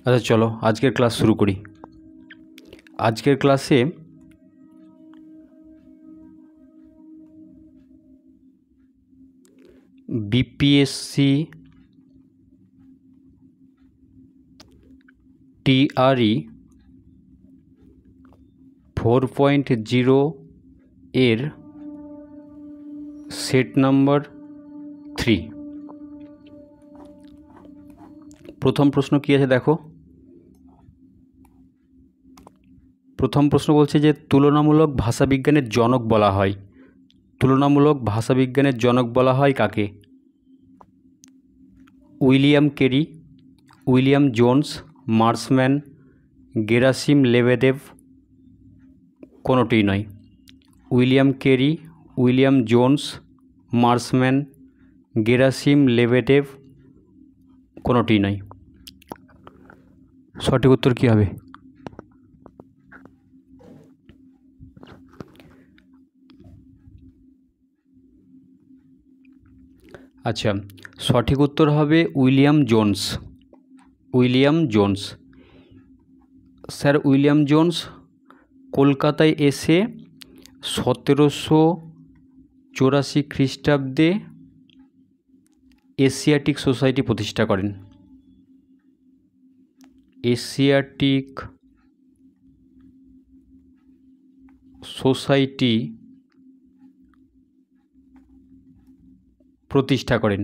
আচ্ছা চলো আজকের ক্লাস শুরু করি। আজকের ক্লাসে বিপিএসসি টিআরই 4.0 এর সেট নাম্বার 3 প্রথম প্রশ্ন কী আছে দেখো। প্রথম প্রশ্ন বলছে যে তুলনামূলক ভাষাবিজ্ঞানের জনক বলা হয়। তুলনামূলক ভাষাবিজ্ঞানের জনক বলা হয় কাকে? William Carey, William Jones, Marshman, Gerasim Lebedev, কোনোটিই নয়। William Carey, William Jones, Marshman, Gerasim Lebedev, কোনোটিই নয়। সঠিক উত্তর কী হবে? আচ্ছা, সঠিক উত্তর হবে William Jones. William Jones. Sir William Jones কলকাতায় এসে 1784 খ্রিস্টাব্দে এশিয়াটিক সোসাইটি প্রতিষ্ঠা করেন। এশিয়াটিক সোসাইটি প্রতিষ্ঠা করেন।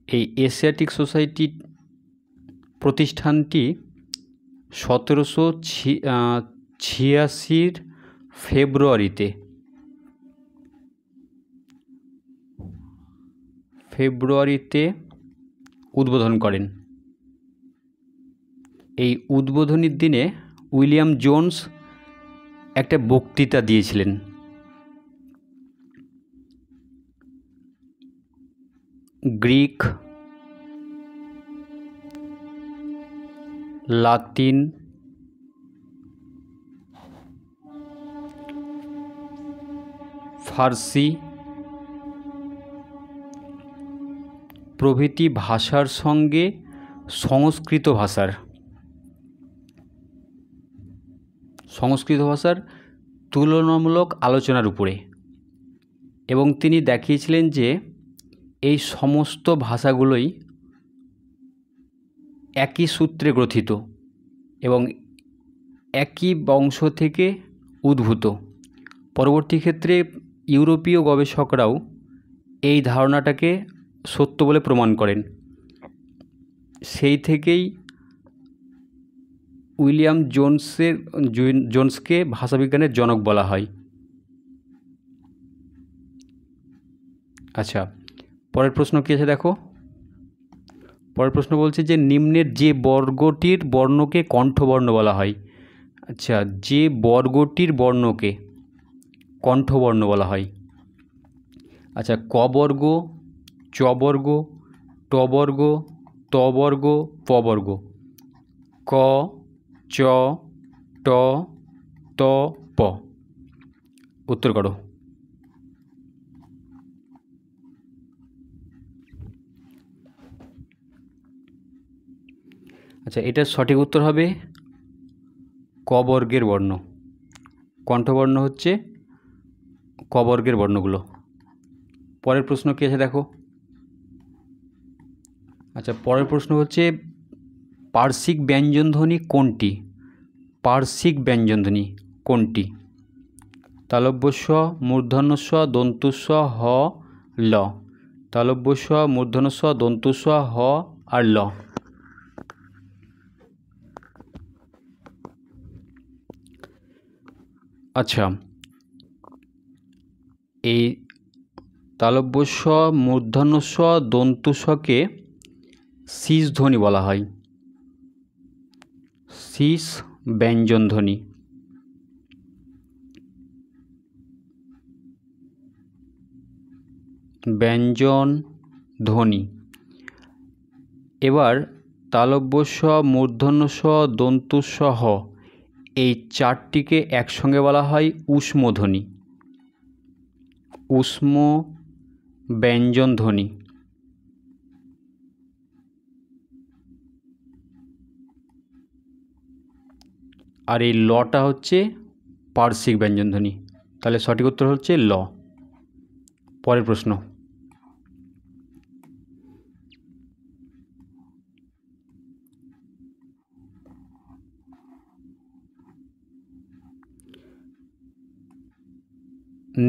এই এশিয়াটিক সোসাইটি প্রতিষ্ঠানটি 1786 ফেব্রুয়ারিতে উদ্বোধন করেন। এই উদ্বোধনীর দিনে উইলিয়াম জোন্স একটা বক্তৃতা দিয়েছিলেন। গ্রিক, লাতিন, ফার্সি প্রভৃতি ভাষার সঙ্গে সংস্কৃত ভাষার তুলনামূলক আলোচনার উপরে, এবং তিনি দেখিয়েছিলেন যে এই সমস্ত ভাষাগুলোই একই সূত্রে গ্রথিত এবং একই বংশ থেকে উদ্ভূত। পরবর্তী ক্ষেত্রে ইউরোপীয় গবেষকরাও এই ধারণাটাকে সত্য বলে প্রমাণ করেন। সেই থেকেই উইলিয়াম জোন্সকে ভাষাবিজ্ঞানের জনক বলা হয়। আচ্ছা, পরের প্রশ্ন কী আছে দেখো। পরের প্রশ্ন বলছে যে নিম্নের যে বর্গটির বর্ণকে কণ্ঠবর্ণ বলা হয়। আচ্ছা, যে বর্গটির বর্ণকে কণ্ঠবর্ণ বলা হয়। আচ্ছা, ক বর্গ, চ বর্গ, ট বর্গ, ত বর্গ, প বর্গ। ক, চ, ট, ত, প। উত্তর করো। আচ্ছা, এটার সঠিক উত্তর হবে ক বর্গের বর্ণ। কণ্ঠবর্ণ হচ্ছে ক বর্গের বর্ণগুলো। পরের প্রশ্ন কী আছে দেখো। আচ্ছা, পরের প্রশ্ন হচ্ছে পার্শ্বিক ব্যঞ্জনধ্বনি কোনটি? পার্শ্বিক ব্যঞ্জনধ্বনি কোনটি? তালব্য স, মূর্ধন্য স, দন্তু স, হ, ল। তালব্য স, মূর্ধন্য স, দন্তু স, হ আর ল। আচ্ছা, এই তালব্য স, মূর্ধন্য স, দন্তু সকে শীষ ধ্বনি বলা হয়। শীষ ব্যঞ্জনধ্বনি। ব্যঞ্জন ধ্বনি। এবার তালব্য স, মূর্ধন্য স, দন্তু স, হ এই চারটিকে একসঙ্গে বলা হয় ঊষ্মধ্বনি। ঊষ্ম ব্যঞ্জনধ্বনি। আর এই লটা হচ্ছে পার্শ্বিক ব্যঞ্জনধ্বনি। তাহলে সঠিক উত্তর হচ্ছে ল। পরের প্রশ্ন,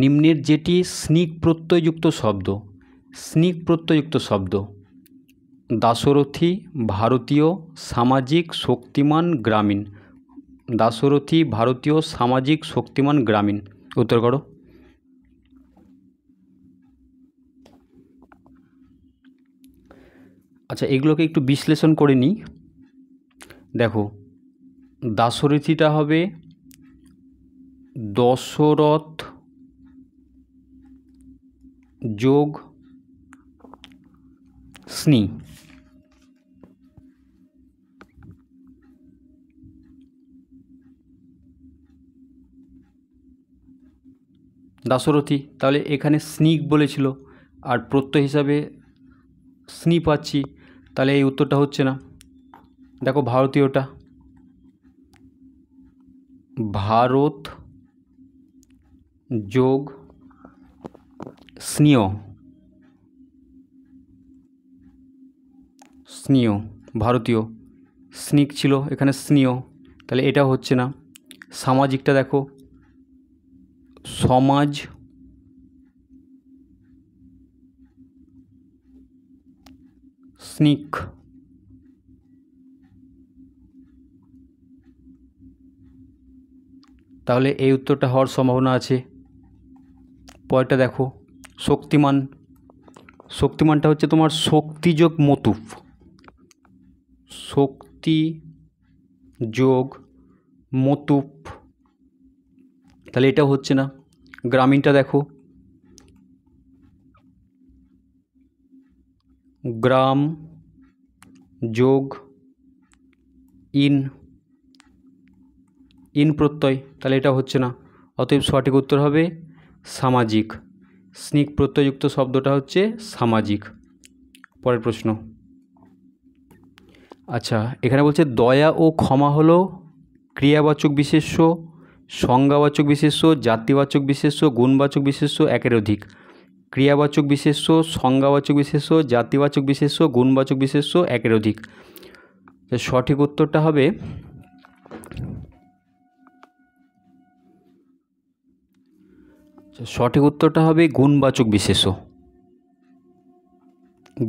নিম্নের যেটি স্নিক প্রত্যয়যুক্ত শব্দ, স্নিক প্রত্যয়যুক্ত শব্দ, দাশরথী, ভারতীয়, সামাজিক, শক্তিমান, গ্রামীণ। দাশরথী, ভারতীয়, সামাজিক, শক্তিমান, গ্রামীণ। উত্তর করো। আচ্ছা, এগুলোকে একটু বিশ্লেষণ করে নিই। দেখো, দাশরথীটা হবে দশরথ যোগ স্নি। দাশরথী, তাহলে এখানে স্নিক বলেছিল আর প্রত্যয় হিসাবে স্নি পাচ্ছি, তাহলে এই উত্তরটা হচ্ছে না। দেখো ভারতীয়টা, ভারত যোগ স্নিয়, স্নিয়, ভারতীয়, স্নিক ছিল এখানে স্নিয়, তাহলে এটা হচ্ছে না। সামাজিকটা দেখো, সমাজ, স্নিক, তাহলে এই উত্তরটা হওয়ার সম্ভাবনা আছে। পরেরটা দেখো, শক্তিমান, শক্তিমানটা হচ্ছে তোমার শক্তি যোগ মতুফ, শক্তি যোগ মতুফ, তাহলে এটা হচ্ছে না। গ্রামীণটা দেখো, গ্রাম যোগ ইন, ইন প্রত্যয়, তাহলে এটা হচ্ছে না। অতএব সঠিক উত্তর হবে সামাজিক। স্নিক প্রত্যয়যুক্ত শব্দটা হচ্ছে সামাজিক। পরের প্রশ্ন, আচ্ছা এখানে বলছে দয়া ও ক্ষমা হলো ক্রিয়াবাচক বিশেষ্য, সংজ্ঞাবাচক বিশেষ্য, জাতিবাচক বিশেষ্য, গুণবাচক বিশেষ্য, একের অধিক। ক্রিয়াবাচক বিশেষ্য, সংজ্ঞাবাচক বিশেষ্য, জাতিবাচক বিশেষ্য, গুণবাচক বিশেষ্য, একের অধিক। সঠিক উত্তরটা হবে গুণবাচক বিশেষ্য,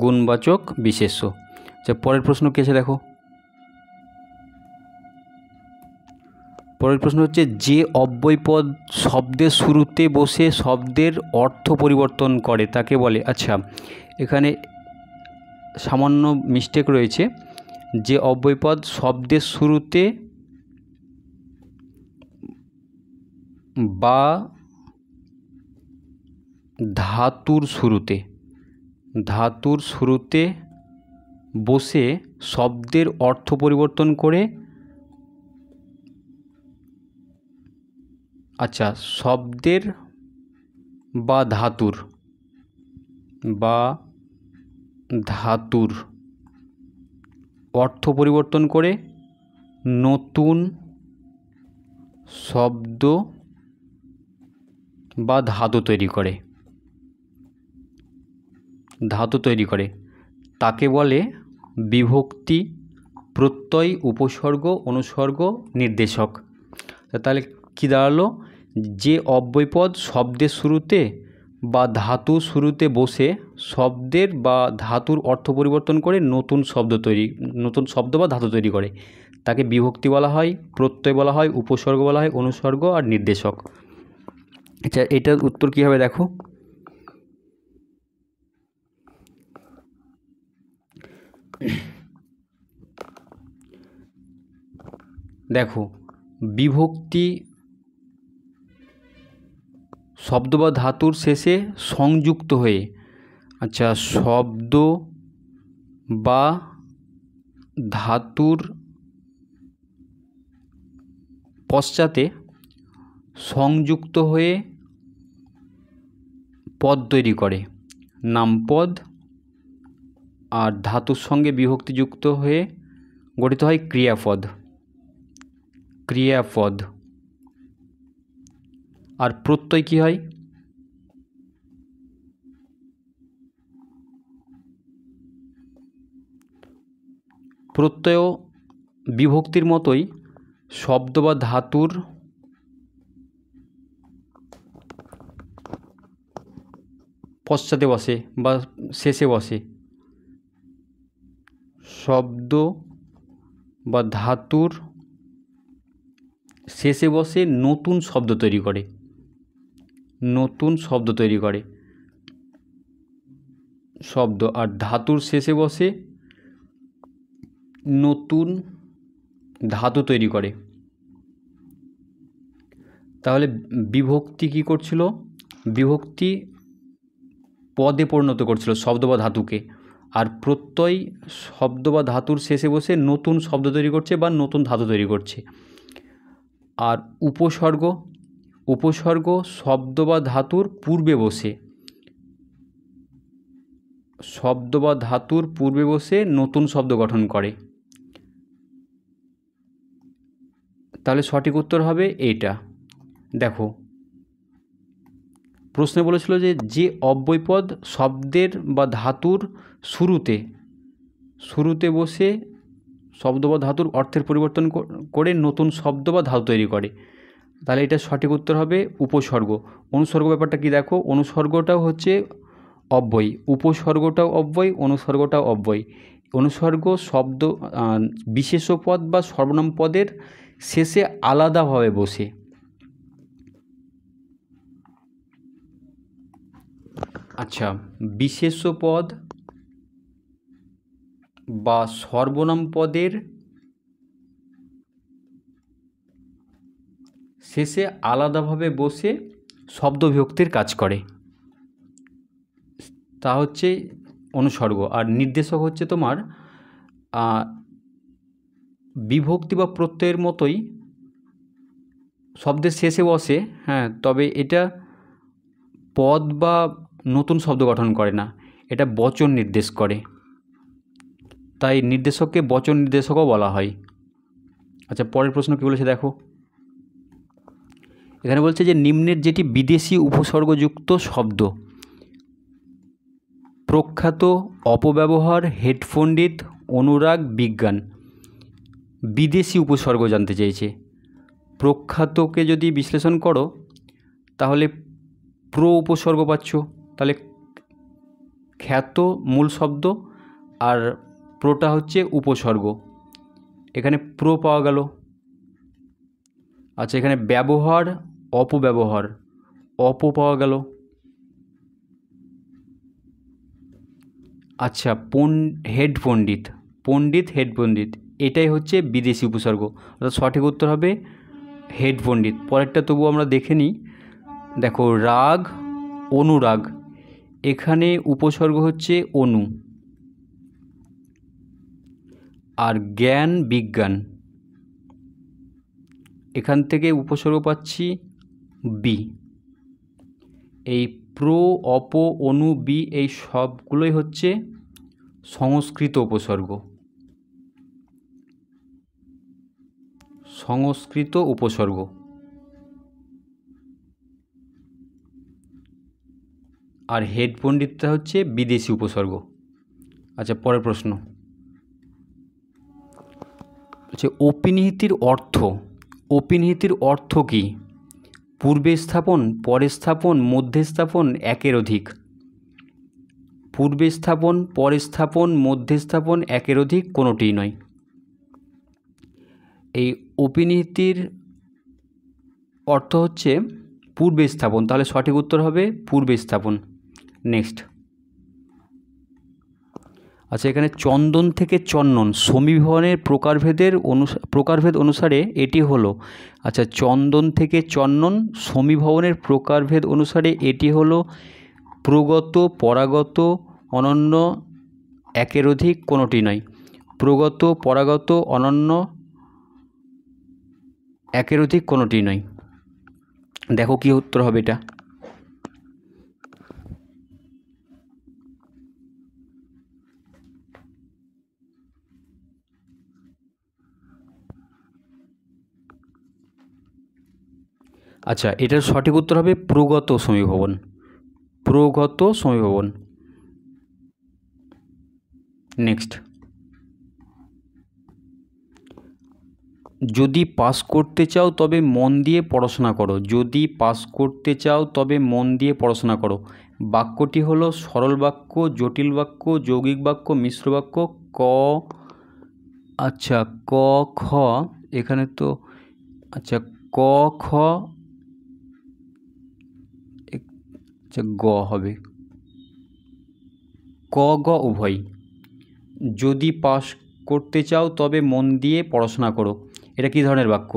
গুণবাচক বিশেষ্য। আচ্ছা পরের প্রশ্ন কি আছে দেখো, পরের প্রশ্ন হচ্ছে যে অব্যয়পদ শব্দের শুরুতে বসে শব্দের অর্থ পরিবর্তন করে তাকে বলে। আচ্ছা এখানে সামান্য মিস্টেক রয়েছে, যে অব্যয়পদ শব্দের শুরুতে বা ধাতুর শুরুতে বসে শব্দের অর্থ পরিবর্তন করে, আচ্ছা শব্দের বা ধাতুর অর্থ পরিবর্তন করে নতুন শব্দ বা ধাতু তৈরি করে, তাকে বলে বিভক্তি, প্রত্যয়, উপসর্গ, অনুসর্গ, নির্দেশক। তাহলে কী দাঁড়ালো, যে অব্যয়পদ শব্দের শুরুতে বা ধাতু শুরুতে বসে শব্দের বা ধাতুর অর্থ পরিবর্তন করে নতুন শব্দ বা ধাতু তৈরি করে, তাকে বিভক্তি বলা হয়, প্রত্যয় বলা হয়, উপসর্গ বলা হয়, অনুসর্গ আর নির্দেশক। আচ্ছা এটার উত্তর কী হবে দেখো, দেখো বিভক্তি শব্দ বা ধাতুর শেষে সংযুক্ত হয়ে, আচ্ছা শব্দ বা ধাতুর পশ্চাতে সংযুক্ত হয়ে পদ তৈরি করে, নামপদ, আর ধাতুর সঙ্গে বিভক্তিযুক্ত হয়ে গঠিত হয় ক্রিয়াপদ। ক্রিয়াপদ। আর প্রত্যয় কি হয়? প্রত্যয়ও বিভক্তির মতোই শব্দ বা ধাতুর পশ্চাতে বসে বা শেষে বসে। শব্দ বা ধাতুর শেষে বসে নতুন শব্দ তৈরি করে, নতুন শব্দ তৈরি করে শব্দ। আর ধাতুর শেষে বসে নতুন ধাতু তৈরি করে। তাহলে বিভক্তি কি করছিল? বিভক্তি পদে পরিণত করছিল শব্দ বা ধাতুকে। আর প্রত্যয় শব্দ বা ধাতুর শেষে বসে নতুন শব্দ তৈরি করছে বা নতুন ধাতু তৈরি করছে। আর উপসর্গ, উপসর্গ শব্দ বা ধাতুর পূর্বে বসে, শব্দ বা ধাতুর পূর্বে বসে নতুন শব্দ গঠন করে। তাহলে সঠিক উত্তর হবে এইটা। দেখো প্রশ্নে বলেছিল যে যে অব্যয়পদ শব্দের বা ধাতুর শুরুতে শুরুতে বসে শব্দ বা ধাতুর অর্থের পরিবর্তন করে নতুন শব্দ বা ধাতু তৈরি করে, তাহলে এটা সঠিক উত্তর হবে উপসর্গ। অনুসর্গ ব্যাপারটা কি দেখো, অনুসর্গটাও হচ্ছে অব্যয়, উপসর্গটাও অব্যয়, অনুসর্গটাও অব্যয়। অনুসর্গ শব্দ বিশেষ্য পদ বা সর্বনাম পদের শেষে আলাদাভাবে বসে। আচ্ছা, বিশেষ্য পদ বা সর্বনাম পদের শেষে আলাদাভাবে বসে শব্দ বিভক্তির কাজ করে, তা হচ্ছে অনুসর্গ। আর নির্দেশক হচ্ছে তোমার বিভক্তি বা প্রত্যয়ের মতোই শব্দের শেষে বসে, হ্যাঁ, তবে এটা পদ বা নতুন শব্দ গঠন করে না, এটা বচন নির্দেশ করে, তাই নির্দেশককে বচন নির্দেশকও বলা হয়। আচ্ছা, পরের প্রশ্ন কী বলেছে দেখো। এখানে বলছে যে নিম্নের যেটি বিদেশি উপসর্গযুক্ত শব্দ প্রখ্যাত, অপব্যবহার, হেডপণ্ডিত, অনুরাগ, বিজ্ঞান। বিদেশি উপসর্গ জানতে চেয়েছে। প্রখ্যাতকে যদি বিশ্লেষণ করো তাহলে প্র উপসর্গ পাচ্ছ, তাহলে খ্যাত মূল শব্দ আর প্রটা হচ্ছে উপসর্গ, এখানে প্র পাওয়া গেল। আচ্ছা, এখানে ব্যবহার, অপব্যবহার, অপ পাওয়া গেল। আচ্ছা, হেড পণ্ডিত, পণ্ডিত হেড পণ্ডিত, এটাই হচ্ছে বিদেশি উপসর্গ, অর্থাৎ সঠিক উত্তর হবে হেড পণ্ডিত। পরেরটা তবু আমরা দেখে নিই। দেখো রাগ, অনুরাগ, এখানে উপসর্গ হচ্ছে অনু। আর জ্ঞান, বিজ্ঞান, এখান থেকে উপসর্গ পাচ্ছি বি। এই প্র, অপ, অনু, বি এই সবগুলোই হচ্ছে সংস্কৃত উপসর্গ, সংস্কৃত উপসর্গ। আর হেড পণ্ডিতটা হচ্ছে বিদেশি উপসর্গ। আচ্ছা, পরের প্রশ্ন হচ্ছে অপিনিহিতির অর্থ। অপিনিহিতির অর্থ কী? পূর্বে স্থাপন, পরে স্থাপন, মধ্যে স্থাপন, একের অধিক। পূর্বে স্থাপন, পরে স্থাপন, মধ্যে স্থাপন, একের অধিক কোনোটিই নয়। এই অপিনিহিতির অর্থ হচ্ছে পূর্বে স্থাপন, তাহলে সঠিক উত্তর হবে পূর্বে স্থাপন। নেক্সট। আচ্ছা, এখানে চন্দন থেকে চন্দন সমীভবনের প্রকারভেদ অনুসারে এটি হলো। আচ্ছা, চন্দন থেকে চন্দন সমীভবনের প্রকারভেদ অনুসারে এটি হলো প্রগত, পরাগত, অনন্য, একের অধিক কোনোটি নয়। প্রগত, পরাগত, অনন্য, একের অধিক কোনোটি নয়। দেখো কি উত্তর হবে এটা। আচ্ছা, এটার সঠিক উত্তর হবে প্রগত সমীভবন। প্রগত সমীভবন। নেক্সট, যদি পাস করতে চাও তবে মন দিয়ে পড়াশোনা করো। যদি পাস করতে চাও তবে মন দিয়ে পড়াশোনা করো। বাক্যটি হলো সরল বাক্য, জটিল বাক্য, যৌগিক বাক্য, মিশ্র বাক্য। ক, আচ্ছা ক খ, এখানে তো আচ্ছা ক খ, আচ্ছা গ হবে, ক গ উভয়। যদি পাস করতে চাও তবে মন দিয়ে পড়াশোনা করো, এটা কী ধরনের বাক্য?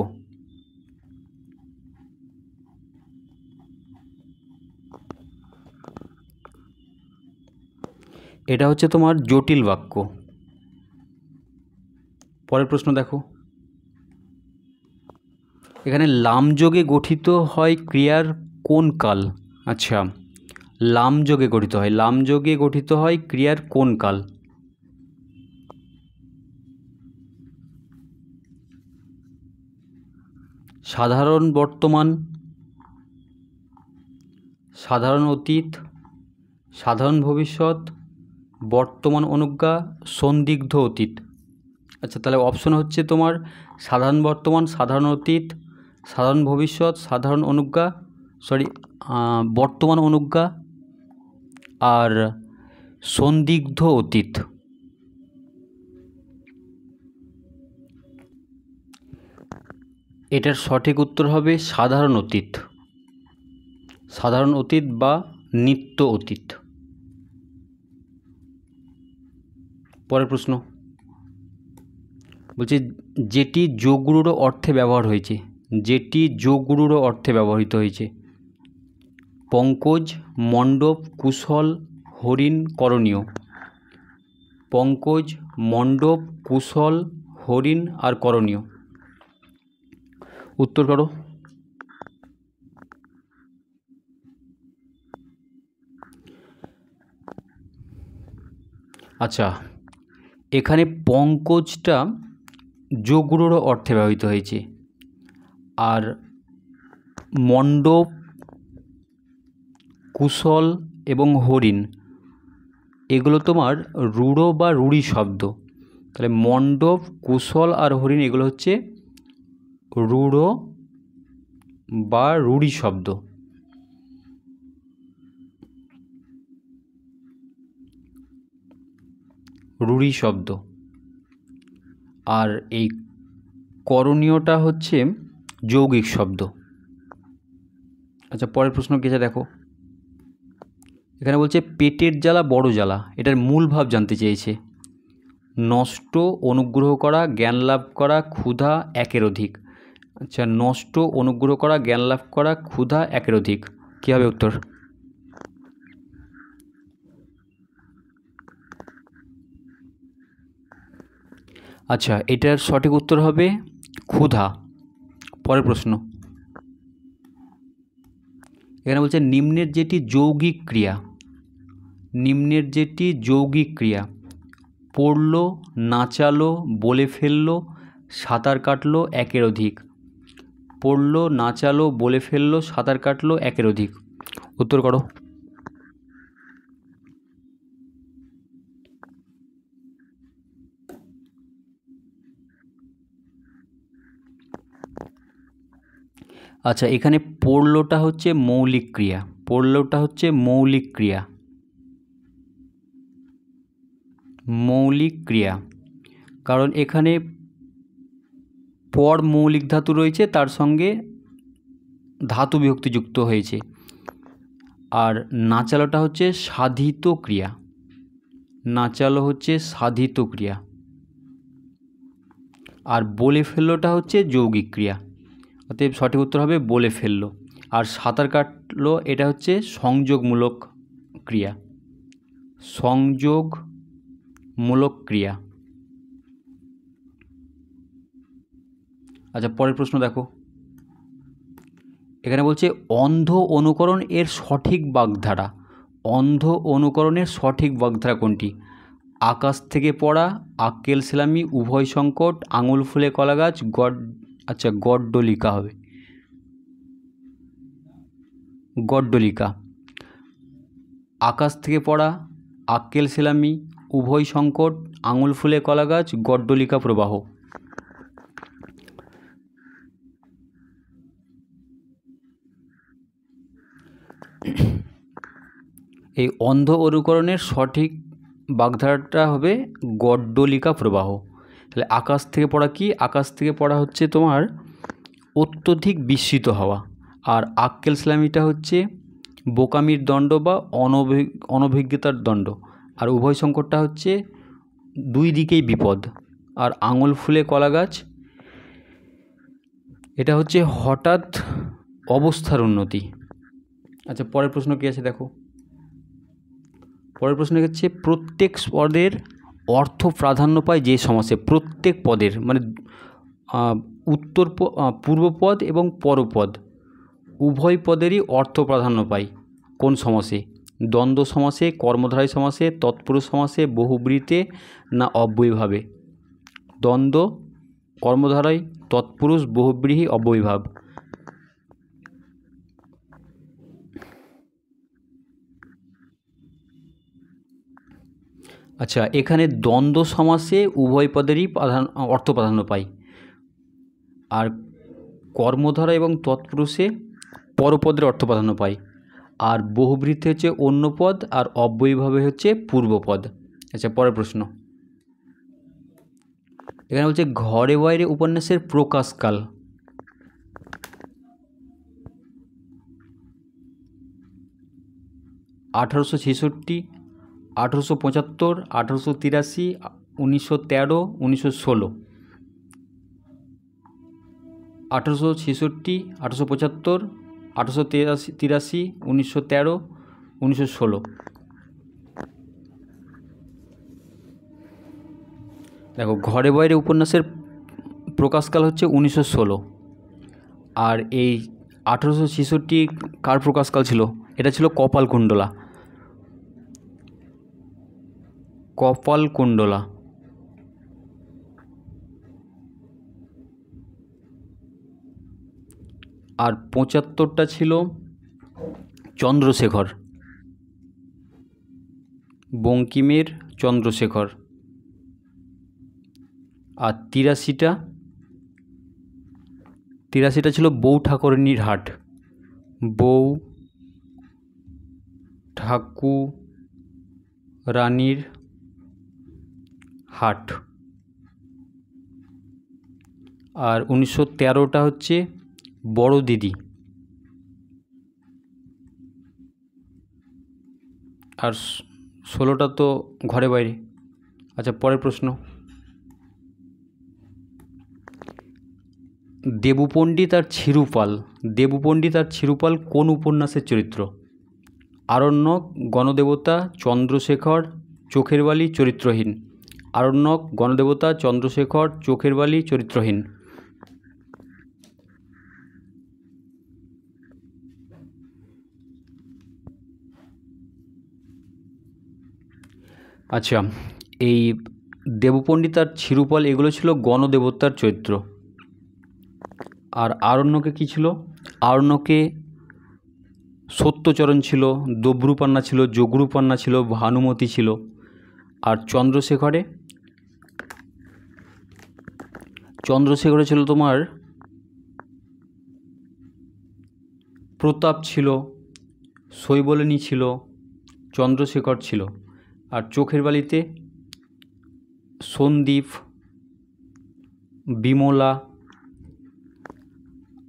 এটা হচ্ছে তোমার জটিল বাক্য। পরের প্রশ্ন দেখো, এখানে লামযোগে গঠিত হয় ক্রিয়ার কোন কাল? আচ্ছা, লামযোগে গঠিত হয়, লামযোগে গঠিত হয় ক্রিয়ার কোন কাল? সাধারণ বর্তমান, সাধারণ অতীত, সাধারণ ভবিষ্যৎ, বর্তমান অনুজ্ঞা, সন্দিগ্ধ অতীত। আচ্ছা, তাহলে অপশন হচ্ছে তোমার সাধারণ বর্তমান, সাধারণ অতীত, সাধারণ ভবিষ্যৎ, সাধারণ অনুজ্ঞা, বর্তমান অনুজ্ঞা আর সন্দিগ্ধ অতীত। এটার সঠিক উত্তর হবে সাধারণ অতীত, সাধারণ অতীত বা নিত্য অতীত। পরের প্রশ্ন বলছে, যেটি যোগগুরুর অর্থে ব্যবহার হয়েছে, যেটি যোগগুরুর অর্থে ব্যবহৃত হয়েছে। পঙ্কজ, মণ্ডপ, কুশল, হরিণ, করণীয়। পঙ্কজ, মণ্ডপ, কুশল, হরিণ আর করণীয়। উত্তর করো। আচ্ছা, এখানে পঙ্কজটা যোগগুরুর অর্থে ব্যবহৃত হয়েছে, আর মণ্ডপ, কুশল এবং হরিণ এগুলো তোমার রূঢ় বা রূঢ়ি শব্দ। তাহলে মণ্ডপ, কুশল আর হরিণ এগুলো হচ্ছে রূঢ় বা রূঢ়ি শব্দ। রূঢ়ি শব্দ। আর এই করণীয়টা হচ্ছে যৌগিক শব্দ। আচ্ছা, পরের প্রশ্ন কি আছে দেখো, এখানে বলছে পেটের জ্বালা বড় জ্বালা, এটার মূল ভাব জানতে চেয়েছে। নষ্ট, অনুগ্রহ করা, জ্ঞান লাভ করা, ক্ষুধা, একের অধিক। আচ্ছা, নষ্ট, অনুগ্রহ করা, জ্ঞান লাভ করা, ক্ষুধা, একের অধিক। কী হবে উত্তর? আচ্ছা, এটার সঠিক উত্তর হবে ক্ষুধা। পরের প্রশ্ন, এখানে বলছে নিম্নের যেটি যৌগিক ক্রিয়া, নিম্নের যেটি যৌগিক ক্রিয়া, পড়লো, নাচালো, বলে ফেললো, সাঁতার কাটলো, একের অধিক। পড়লো, নাচালো, বলে ফেললো, সাঁতার কাটলো, একের অধিক। উত্তর করো। আচ্ছা, এখানে পড়লোটা হচ্ছে মৌলিক ক্রিয়া, পড়লোটা হচ্ছে মৌলিক ক্রিয়া, মৌলিক ক্রিয়া। কারণ এখানে পর মৌলিক ধাতু রয়েছে, তার সঙ্গে ধাতু বিভক্তি যুক্ত হয়েছে। আর নাচালোটা হচ্ছে সাধিত ক্রিয়া, নাচালো হচ্ছে সাধিত ক্রিয়া। আর বলে ফেললোটা হচ্ছে যৌগিক ক্রিয়া। অতএব সঠিক উত্তর হবে বলে ফেললো। আর সাঁতার কাটলো এটা হচ্ছে সংযোগমূলক ক্রিয়া, সংযোগমূলক ক্রিয়া। আচ্ছা, পরের প্রশ্ন দেখো, এখানে বলছে অন্ধ অনুকরণ এর সঠিক বাগধারা। অন্ধ অনুকরণের সঠিক বাগধারা কোনটি? আকাশ থেকে পড়া, আক্কেল সেলামি, উভয় সংকট, আঙুল ফুলে কলা গাছ, গড্ডলিকা হবে। গড্ডলিকা। আকাশ থেকে পড়া, আক্কেল সেলামি, উভয় সংকট, আঙুল ফুলে কলা গাছ, গড্ডলিকা প্রবাহ। এই অন্ধ অনুকরণের সঠিক বাগধারাটা হবে গড্ডলিকা প্রবাহ। তাহলে আকাশ থেকে পড়া কি? আকাশ থেকে পড়া হচ্ছে তোমার অত্যধিক বিস্মিত হওয়া, আর আক্কেল সেলামিটা হচ্ছে বোকামির দণ্ড বা অনভিজ্ঞতার দণ্ড, আর উভয় সংকটটা হচ্ছে দুই দিকেই বিপদ, আর আঙুল ফুলে কলা গাছ এটা হচ্ছে হঠাৎ অবস্থার উন্নতি। আচ্ছা, পরের প্রশ্ন কী আছে দেখো। পরের প্রশ্ন হচ্ছে প্রত্যেক পদের অর্থ প্রাধান্য পায় যে সমাসে। প্রত্যেক পদের মানে পূর্বপদ এবং পরপদ উভয় পদেরই অর্থ প্রাধান্য পায় কোন সমাসে? দ্বন্দ্ব সমাসে, কর্মধারয় সমাসে, তৎপুরুষ সমাসে, বহুব্রীতে না অব্যয়ীভাবে? দ্বন্দ্ব, কর্মধারয়, তৎপুরুষ, বহুব্রীহি, অব্যয়ীভাব। আচ্ছা, এখানে দ্বন্দ্ব সমাসে উভয় পদেরই অর্থ প্রাধান্য পায়, আর কর্মধারা এবং তৎপুরুষে পরপদের অর্থ প্রাধান্য পায়, আর বহুব্রীতে হচ্ছে অন্য পদ, আর অব্যয়ীভাবে হচ্ছে পূর্বপদ। আচ্ছা, পরের প্রশ্ন এখানে বলছে ঘরে বাইরে উপন্যাসের প্রকাশকাল। আঠারোশো 1875, 1883, 1913, 1916। 1866, 1875, 1883, 1913, 1916। দেখো, ঘরে বাইরে উপন্যাসের প্রকাশকাল হচ্ছে 1916, আর এই 1866 কার প্রকাশকাল ছিল? এটা ছিল কপালকুণ্ডলা। কপালকুণ্ডলা। আর 75টা ছিল চন্দ্রশেখর, বঙ্কিমের চন্দ্রশেখর। আর 83টা ছিল বউ ঠাকুরানীর হাট, বউ ঠাকুরানীর হাট। আর 1913টা হচ্ছে বড় দিদি। আর 16টা তো ঘরে বাইরে। আচ্ছা, পরের প্রশ্ন। দেবুপণ্ডিত আর ছিরুপাল কোন উপন্যাসের চরিত্র? আরণ্যক, গণদেবতা, চন্দ্রশেখর, চোখের বালি, চরিত্রহীন। আরণ্যক, গণদেবতা, চন্দ্রশেখর, চোখের বালি, চরিত্রহীন। আচ্ছা, এই দেবপণ্ডিত আর ছিরুপাল এগুলো ছিল গণদেবতার চরিত্র। আর আরণ্যকে কী ছিল? আরণ্যকে সত্যচরণ ছিল, দব্রুপান্না ছিল, যোগরূপান্না ছিল, ভানুমতি ছিল। আর চন্দ্রশেখরে ছিল তোমার প্রতাপ ছিল, শৈবলিনী ছিল, চন্দ্রশেখর ছিল। আর চোখের বালিতে সন্দীপ, বিমলা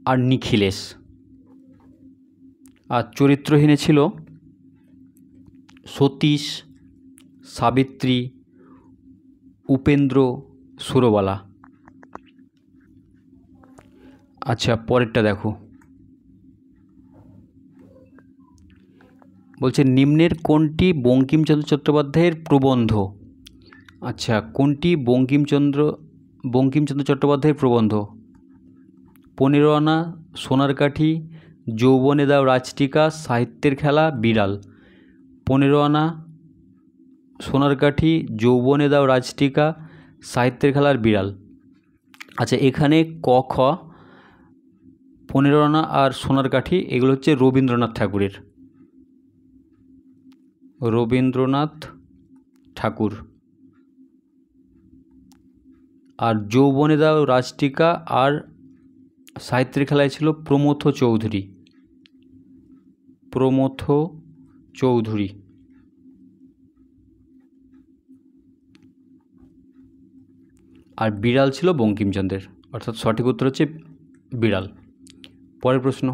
আর নিখিলেশ। আর চরিত্রহীনে ছিল সতীশ, সাবিত্রী, উপেন্দ্র, সুরবালা। আচ্ছা, পরেরটা দেখো। বলছে নিম্নের কোনটি বঙ্কিমচন্দ্র চট্টোপাধ্যায়ের প্রবন্ধ? আচ্ছা, কোনটি বঙ্কিমচন্দ্র চট্টোপাধ্যায়ের প্রবন্ধ? 15 আনা, সোনার কাঠি, যৌবনে দাও রাজটিকা, সাহিত্যের খেলা, বিড়াল। 15 আনা, সোনার কাঠি, যৌবনে দাও রাজটিকা, সাহিত্যের খেলার বিড়াল। আচ্ছা, এখানে ক খ 15 আনা আর সোনার কাঠি এগুলো হচ্ছে রবীন্দ্রনাথ ঠাকুরের। রবীন্দ্রনাথ ঠাকুর। আর যৌবনে দাও রাজটিকা আর সাহিত্যের খেলায় ছিল প্রমথ চৌধুরী। প্রমথ চৌধুরী। আর বিড়াল ছিল বঙ্কিমচন্দ্রের, অর্থাৎ সঠিক উত্তর হচ্ছে বিড়াল। পরের প্রশ্ন,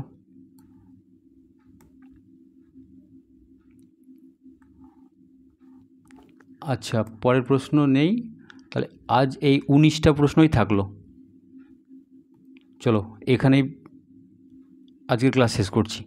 আচ্ছা পরের প্রশ্ন নেই, তাহলে আজ এই 19টা প্রশ্নই থাকলো। চলো এখানেই আজকের ক্লাস শেষ করছি।